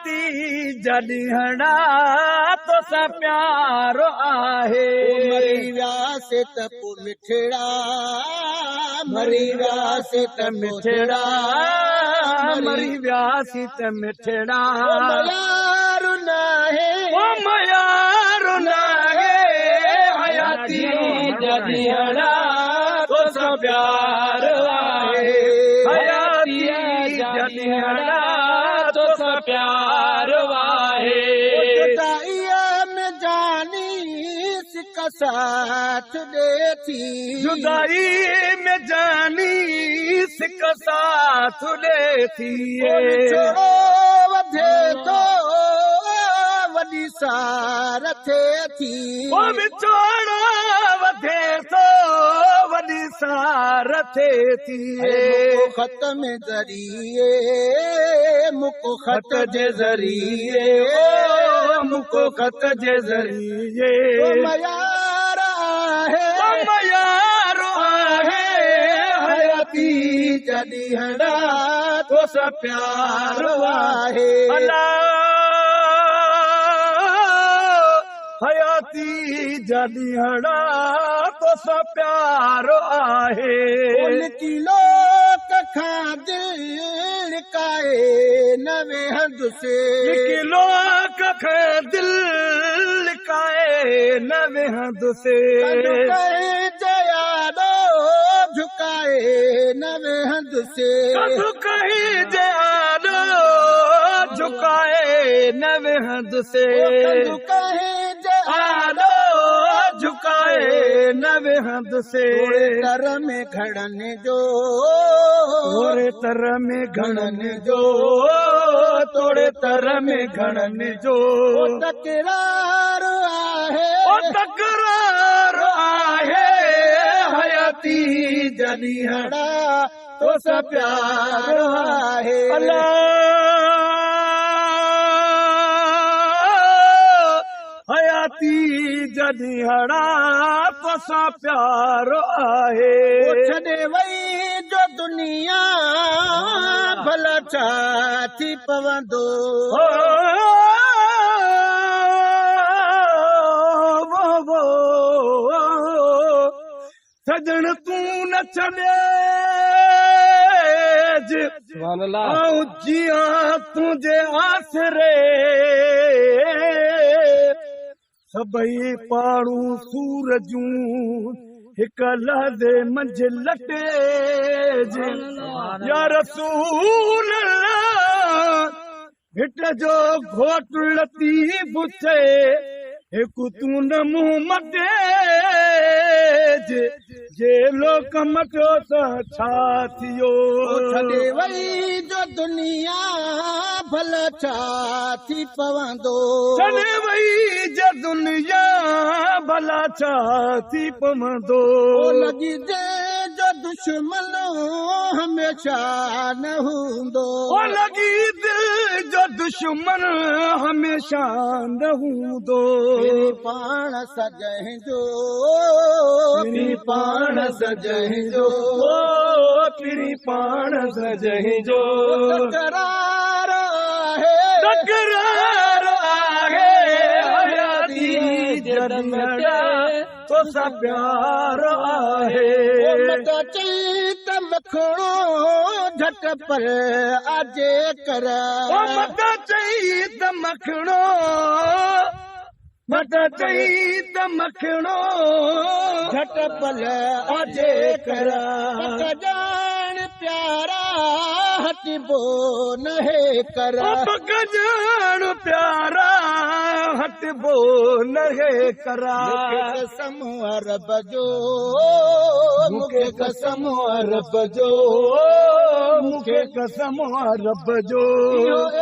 हयाती जॾहिं तो सा प्यार आहे मरी वियासीं त पोइ मिठड़ा मरी वियासीं त मिठड़ा मरी वियासीं त मिठड़ा यार नाहे ओ मयार नाहे हयाती जॾहिं तो सा प्यार आहे हयाती जॾहिं तो सा प्यार आहे में जानी सिक साथ दे थी जुदाई में जानी सिक साथ दे थी छोड़ो वधे तो वॾी सार थिए थी ओ विछोड़ो वधे तो वॾी सार थिए थी खत में ज़रिए मुको खत जे ज़रिए मुको खत जे ज़रिए मयार आहे मयार आहे हयाती जॾहिं तो सा प्यार आहे हयाती जॾहिं तो सा प्यार आहे किलो खां दिल काए नवे हंध से किलो खां दिल काए नवे हंध से जयादो झुकाए नवे हंध से कदू कहीं जयादो झुकाए नवे हंध से कहीं जयादो झुकाए नवे हंध से तर में घड़न जो तोड़े तर में घड़न जो तोड़े तर में घड़न जो तकरार आहे ओ तकरार आहे हयाती जॾहिं तो सा प्यार आहे हयाती जॾहिं तो सा प्यार आहे छॾे वई जो दुनिया भला छा थी पवंदो सजण तूं न छॾे जियां तुंहिंजे आसरे सभई पाड़ू सूरजूं हिक लहदे मंझ लटे या रसूल हिट जो घोट लतीफ़ थे हिकु तूं न मुंहुं मटे जे लोक मटियो त छा थियो छॾे वई जो दुनिया भला छा थी पवंदो छॾे वई जो दुनिया भला छा थी पवंदो लॻी जे जो दुश्मन हमेशा न हूंदो लॻी दिल जो दुश्मन हमेशा न हूंदो पाण सजहि जो पाण सजहि जो पिरी पाण सजहि जो तकरार आहे तकरार आहे हयाती जॾहिं तो सा प्यार आहे चई त मखणो झट पर आजे कर चई त मखणो चई त मखणो झट पल आजे कर जान प्यारा हटबो न है कर जान प्यारा हटबो न है करा कसम अरब जो मूंखे कसम अरब जो मूंखे कसम अरब जो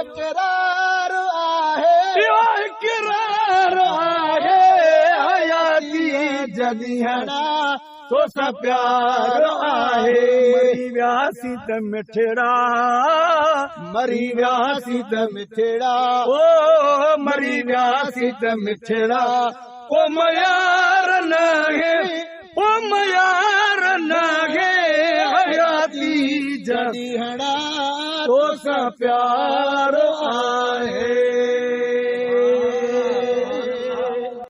इकरार आहे इकरार आहे हयाती जॾहिं तो सा प्यार आहे मरी वियासीं त मिठड़ा मरी वियासीं त मिठड़ा ओ मरी वियासीं त मिठड़ा ओ मयार नाहे ओ मयार नाहे हयाती जॾहिं तो सा प्यार